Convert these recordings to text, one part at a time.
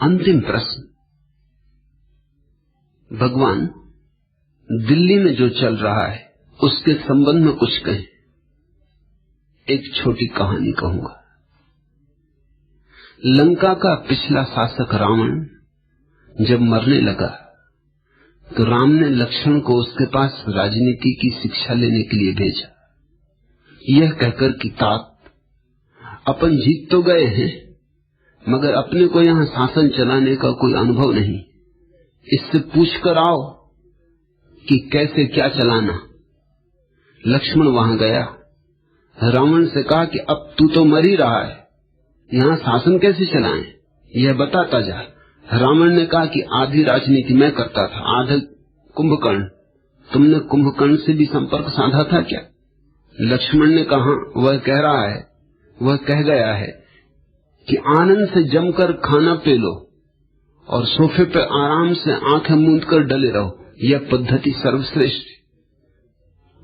अंतिम प्रश्न, भगवान दिल्ली में जो चल रहा है उसके संबंध में कुछ कहें। एक छोटी कहानी कहूंगा। लंका का पिछला शासक रावण जब मरने लगा तो राम ने लक्ष्मण को उसके पास राजनीति की शिक्षा लेने के लिए भेजा, यह कहकर कि तात अपन जीत तो गए हैं मगर अपने को यहां शासन चलाने का कोई अनुभव नहीं, इससे पूछ कर आओ कि कैसे क्या चलाना। लक्ष्मण वहां गया, रावण से कहा कि अब तू तो मर ही रहा है, यहां शासन कैसे चलाएं, यह बताता जा। रावण ने कहा कि आधी राजनीति मैं करता था, आधा कुंभकर्ण, तुमने कुंभकर्ण से भी संपर्क साधा था क्या? लक्ष्मण ने कहा वह कह रहा है, वह कह गया है कि आनंद से जमकर खाना पे लो और सोफे पर आराम से आंखें मूंद कर डले रहो, यह पद्धति सर्वश्रेष्ठ।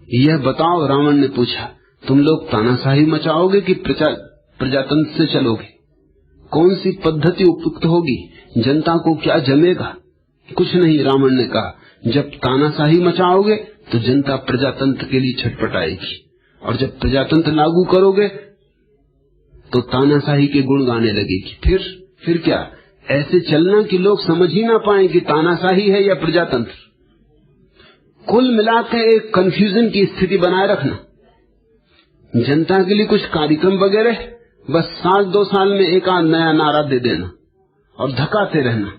यह बताओ, रावण ने पूछा, तुम लोग तानाशाही मचाओगे कि प्रजातंत्र से चलोगे? कौन सी पद्धति उपयुक्त होगी? जनता को क्या जमेगा? कुछ नहीं, रावण ने कहा, जब तानाशाही मचाओगे तो जनता प्रजातंत्र के लिए छटपटाएगी और जब प्रजातंत्र लागू करोगे तो तानाशाही के गुण गाने लगेगी। फिर क्या? ऐसे चलना कि लोग समझ ही ना पाए कि तानाशाही है या प्रजातंत्र। कुल मिलाकर एक कंफ्यूजन की स्थिति बनाए रखना। जनता के लिए कुछ कार्यक्रम वगैरह, बस साल 2 साल में एक आध नया नारा दे देना और धकाते रहना,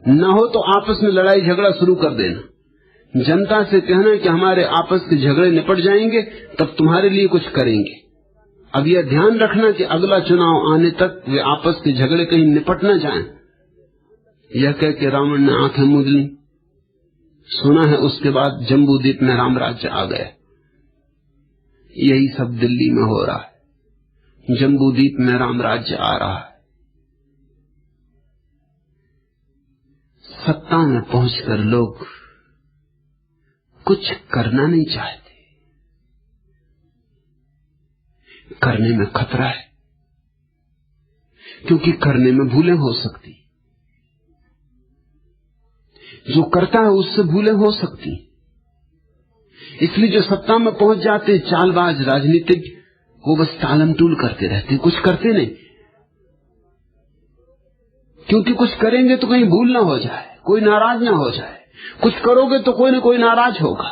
न हो तो आपस में लड़ाई झगड़ा शुरू कर देना। जनता से कहना कि हमारे आपस के झगड़े निपट जाएंगे तब तुम्हारे लिए कुछ करेंगे। अब यह ध्यान रखना कि अगला चुनाव आने तक वे आपस के झगड़े कहीं निपट न जाएं। यह कह के रावण ने आंखें मूंद ली। सुना है उसके बाद जम्बूद्वीप में राम राज्य आ गया। यही सब दिल्ली में हो रहा है, जम्बूद्वीप में राम राज्य आ रहा है। सत्ता में पहुंचकर लोग कुछ करना नहीं चाहते, करने में खतरा है क्योंकि करने में भूलें हो सकती, जो करता है उससे भूलें हो सकती। इसलिए जो सत्ता में पहुंच जाते चालबाज राजनीतिक, वो बस टालम टूल करते रहते, कुछ करते नहीं, क्योंकि कुछ करेंगे तो कहीं भूल ना हो जाए, कोई नाराज ना हो जाए। कुछ करोगे तो कोई न कोई नाराज होगा,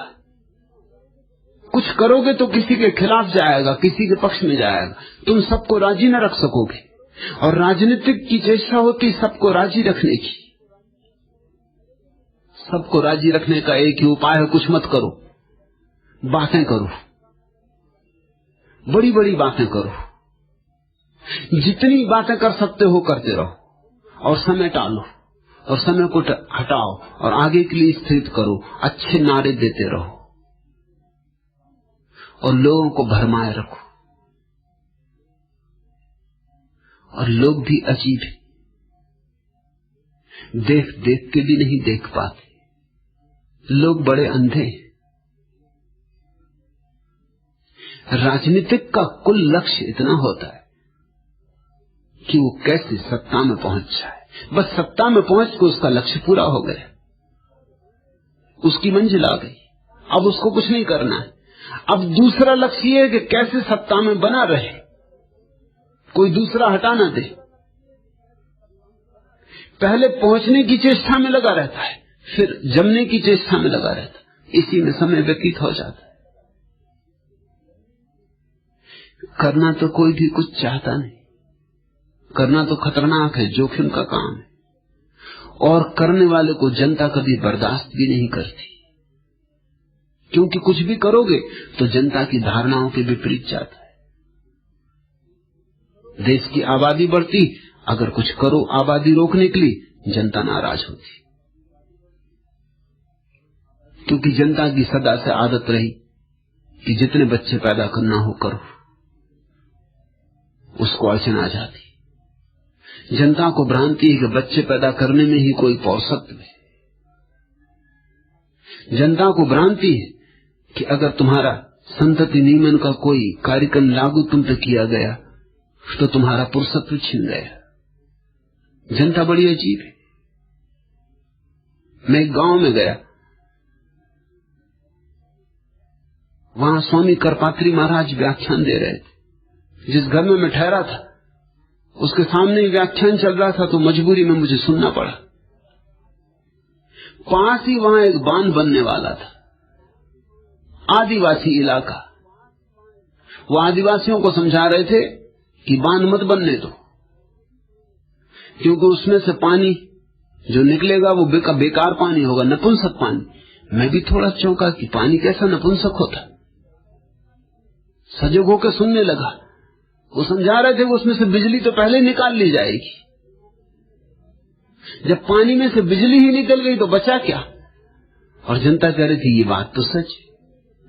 कुछ करोगे तो किसी के खिलाफ जाएगा, किसी के पक्ष में जाएगा, तुम सबको राजी न रख सकोगे। और राजनीतिक की चेष्टा होती सबको राजी रखने की। सबको राजी रखने का एक ही उपाय है, कुछ मत करो, बातें करो, बड़ी बड़ी बातें करो, जितनी बातें कर सकते हो करते रहो और समय टालो और समय को हटाओ और आगे के लिए स्थिर करो, अच्छे नारे देते रहो और लोगों को भरमाए रखो। और लोग भी अजीब है, देख देख के भी नहीं देख पाते, लोग बड़े अंधे हैं। राजनीतिक का कुल लक्ष्य इतना होता है कि वो कैसे सत्ता में पहुंच जाए। बस सत्ता में पहुंच के उसका लक्ष्य पूरा हो गया, उसकी मंजिल आ गई, अब उसको कुछ नहीं करना है। अब दूसरा लक्ष्य ये है कि कैसे सत्ता में बना रहे, कोई दूसरा हटा ना दे। पहले पहुंचने की चेष्टा में लगा रहता है, फिर जमने की चेष्टा में लगा रहता है, इसी में समय व्यतीत हो जाता है। करना तो कोई भी कुछ चाहता नहीं, करना तो खतरनाक है, जोखिम का काम है, और करने वाले को जनता कभी बर्दाश्त भी नहीं करती, क्योंकि कुछ भी करोगे तो जनता की धारणाओं के विपरीत जाता है। देश की आबादी बढ़ती, अगर कुछ करो आबादी रोकने के लिए, जनता नाराज होती, क्योंकि जनता की सदा से आदत रही कि जितने बच्चे पैदा करना हो करो, उसको अड़चन आ जाती। जनता को भ्रांति है कि बच्चे पैदा करने में ही कोई पौरुषत्व है। जनता को भ्रांति है कि अगर तुम्हारा संतति नियमन का कोई कार्यक्रम लागू तुम पे किया गया तो तुम्हारा पुरुषत्व छिन गया। जनता बड़ी अजीब है। मैं एक गांव में गया, वहां स्वामी करपात्री महाराज व्याख्यान दे रहे थे। जिस घर में मैं ठहरा था उसके सामने ही व्याख्यान चल रहा था, तो मजबूरी में मुझे सुनना पड़ा। पास ही वहां एक बांध बनने वाला था, आदिवासी इलाका। वो आदिवासियों को समझा रहे थे कि बांध मत बनने दो, क्योंकि उसमें से पानी जो निकलेगा वो बेकार पानी होगा, नपुंसक पानी। मैं भी थोड़ा चौंका कि पानी कैसा नपुंसक होता। सजग होकर सुनने लगा। वो समझा रहे थे कि उसमें से बिजली तो पहले निकाल ली जाएगी। जब पानी में से बिजली ही निकल गई तो बचा क्या। और जनता कह रही थी ये बात तो सच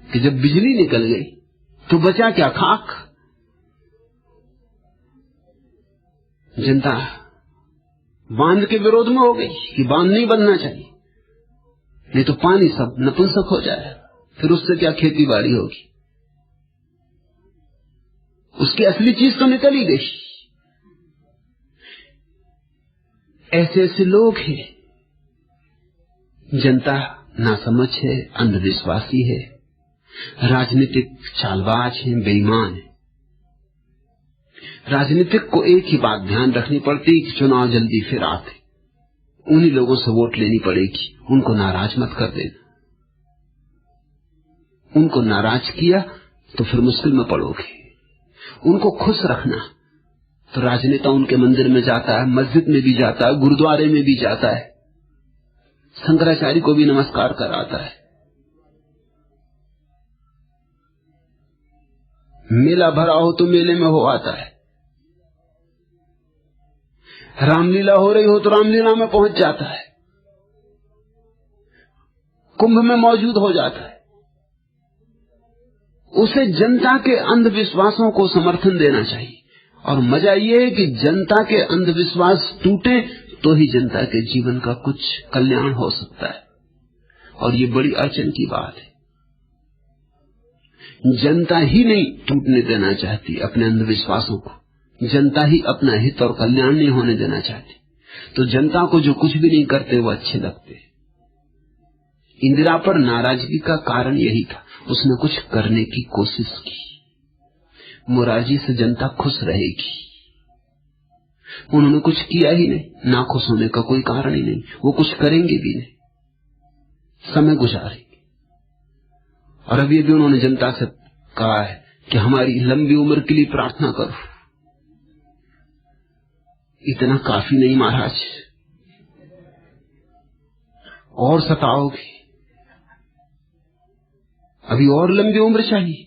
कि जब बिजली निकल गई तो बचा क्या, खाक। जनता बांध के विरोध में हो गई कि बांध नहीं बनना चाहिए, नहीं तो पानी सब नपुंसक हो जाएगा, फिर उससे क्या खेती बाड़ी होगी। उसकी असली चीज तो निकल ही गई। ऐसे ऐसे लोग हैं। जनता नासमझ है, अंधविश्वासी है, राजनीतिक चालबाज है, बेईमान है। राजनीतिक को एक ही बात ध्यान रखनी पड़ती कि चुनाव जल्दी फिर आते, उन्हीं लोगों से वोट लेनी पड़ेगी। उनको नाराज मत कर देना। उनको नाराज किया तो फिर मुश्किल में पड़ोगे। उनको खुश रखना तो राजनेता उनके मंदिर में जाता है, मस्जिद में भी जाता है, गुरुद्वारे में भी जाता है, शंकराचार्य को भी नमस्कार कराता है। मेला भरा हो तो मेले में हो आता है, रामलीला हो रही हो तो रामलीला में पहुंच जाता है, कुंभ में मौजूद हो जाता है। उसे जनता के अंधविश्वासों को समर्थन देना चाहिए। और मजा यह है कि जनता के अंधविश्वास टूटे तो ही जनता के जीवन का कुछ कल्याण हो सकता है। और ये बड़ी अड़चन की बात है। जनता ही नहीं टूटने देना चाहती अपने अंधविश्वासों को, जनता ही अपना हित और कल्याण नहीं होने देना चाहती। तो जनता को जो कुछ भी नहीं करते वो अच्छे लगते। इंदिरा पर नाराजगी का कारण यही था, उसने कुछ करने की कोशिश की। मोरारजी से जनता खुश रहेगी, उन्होंने कुछ किया ही नहीं, ना खुश होने का कोई कारण ही नहीं, वो कुछ करेंगे भी नहीं, समय गुजारेंगे। और अभी भी उन्होंने जनता से कहा है कि हमारी लंबी उम्र के लिए प्रार्थना करो। इतना काफी नहीं महाराज, और सताओगे, अभी और लंबी उम्र चाहिए।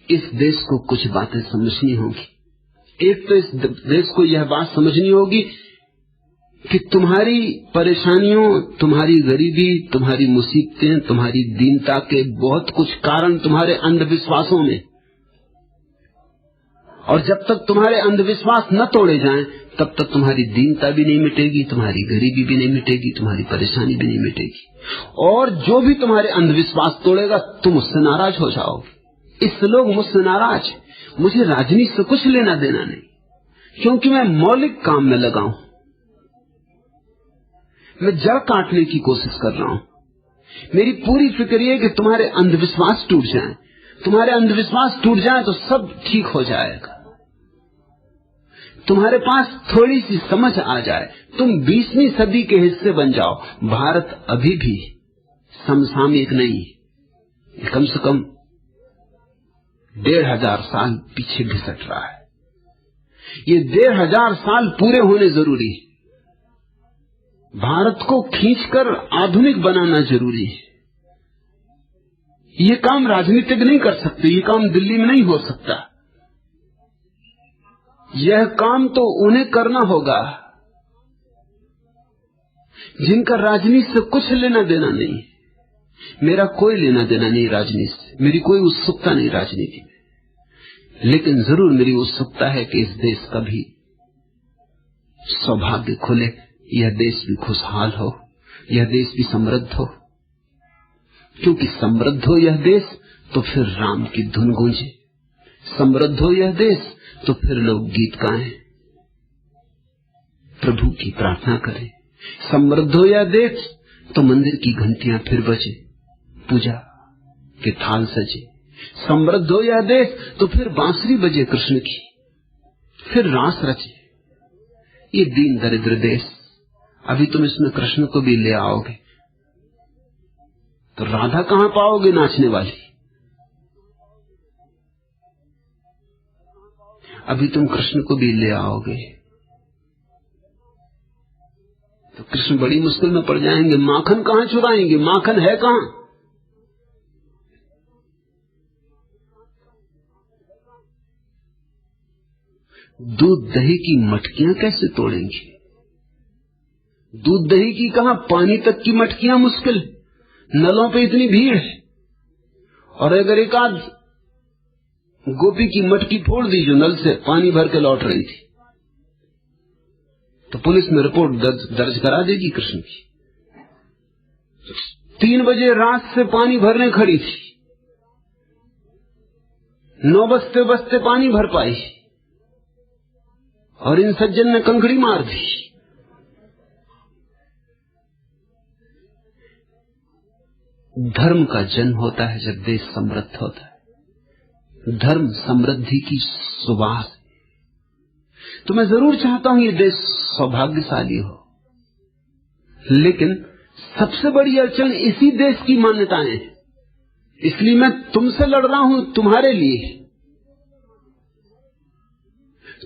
इस देश को कुछ बातें समझनी होगी। एक तो इस देश को यह बात समझनी होगी कि तुम्हारी परेशानियों, तुम्हारी गरीबी, तुम्हारी मुसीबतें, तुम्हारी दीनता के बहुत कुछ कारण तुम्हारे अंधविश्वासों में। और जब तक तुम्हारे अंधविश्वास न तोड़े जाएं, तब तक तुम्हारी दीनता भी नहीं मिटेगी, तुम्हारी गरीबी भी नहीं मिटेगी, तुम्हारी परेशानी भी नहीं मिटेगी। और जो भी तुम्हारे अंधविश्वास तोड़ेगा तुम उससे नाराज हो जाओगे। इससे लोग मुझसे नाराज, मुझे राजनीति से कुछ लेना देना नहीं, क्योंकि मैं मौलिक काम में लगा हूं। मैं जड़ काटने की कोशिश कर रहा हूं। मेरी पूरी फिक्र यह कि तुम्हारे अंधविश्वास टूट जाएं। तुम्हारे अंधविश्वास टूट जाए तो सब ठीक हो जाएगा। तुम्हारे पास थोड़ी सी समझ आ जाए, तुम 20वीं सदी के हिस्से बन जाओ। भारत अभी भी समसामयिक नहीं है, कम से कम 1500 साल पीछे घिसट रहा है। ये 1500 साल पूरे होने जरूरी है। भारत को खींचकर आधुनिक बनाना जरूरी है। ये काम राजनीतिक नहीं कर सकते, ये काम दिल्ली में नहीं हो सकता। यह काम तो उन्हें करना होगा जिनका राजनीति से कुछ लेना देना नहीं। मेरा कोई लेना देना नहीं राजनीति से, मेरी कोई उत्सुकता नहीं राजनीति में। लेकिन जरूर मेरी उत्सुकता है कि इस देश का भी सौभाग्य खुले, यह देश भी खुशहाल हो, यह देश भी समृद्ध हो। क्योंकि समृद्ध हो यह देश तो फिर राम की धुन गूंजे, समृद्ध हो यह देश तो फिर लोग गीत गाएं, प्रभु की प्रार्थना करें। समृद्ध हो यह देश तो मंदिर की घंटियां फिर बजे, पूजा के थाल सजे। समृद्ध हो यह देश तो फिर बांसुरी बजे कृष्ण की, फिर रास रचे। ये दीन दरिद्र देश, अभी तुम इसमें कृष्ण को भी ले आओगे तो राधा कहां पाओगे नाचने वाली? अभी तुम कृष्ण को भी ले आओगे तो कृष्ण बड़ी मुश्किल में पड़ जाएंगे। माखन कहां चुराएंगे? माखन है कहां? दूध दही की मटकियां कैसे तोड़ेंगे? दूध दही की कहां, पानी तक की मटकियां मुश्किल। नलों पे इतनी भीड़ है, और अगर एक आध गोपी की मटकी फोड़ दी जो नल से पानी भर के लौट रही थी तो पुलिस में रिपोर्ट दर्ज करा देगी कृष्ण की। 3 बजे रात से पानी भरने खड़ी थी, 9 बजते बजते पानी भर पाई, और इन सज्जन ने कंकड़ी मार दी। धर्म का जन्म होता है जब देश समृद्ध होता है। धर्म समृद्धि की सुवास। तो मैं जरूर चाहता हूं ये देश सौभाग्यशाली हो, लेकिन सबसे बड़ी अड़चन इसी देश की मान्यताएं हैं। इसलिए मैं तुमसे लड़ रहा हूं, तुम्हारे लिए।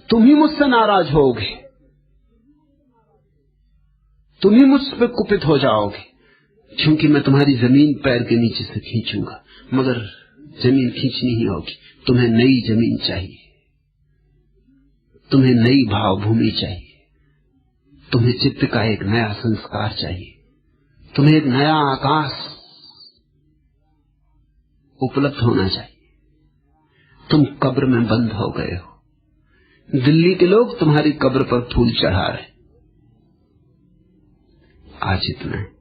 तुम ही मुझसे नाराज होगे, तुम ही मुझ पर कुपित हो जाओगे, क्योंकि मैं तुम्हारी जमीन पैर के नीचे से खींचूंगा। मगर जमीन खींचनी ही होगी। तुम्हें नई जमीन चाहिए, तुम्हें नई भावभूमि चाहिए, तुम्हें चित्त का एक नया संस्कार चाहिए, तुम्हें एक नया आकाश उपलब्ध होना चाहिए। तुम कब्र में बंद हो गए हो। दिल्ली के लोग तुम्हारी कब्र पर फूल चढ़ा रहे। आज इतना है।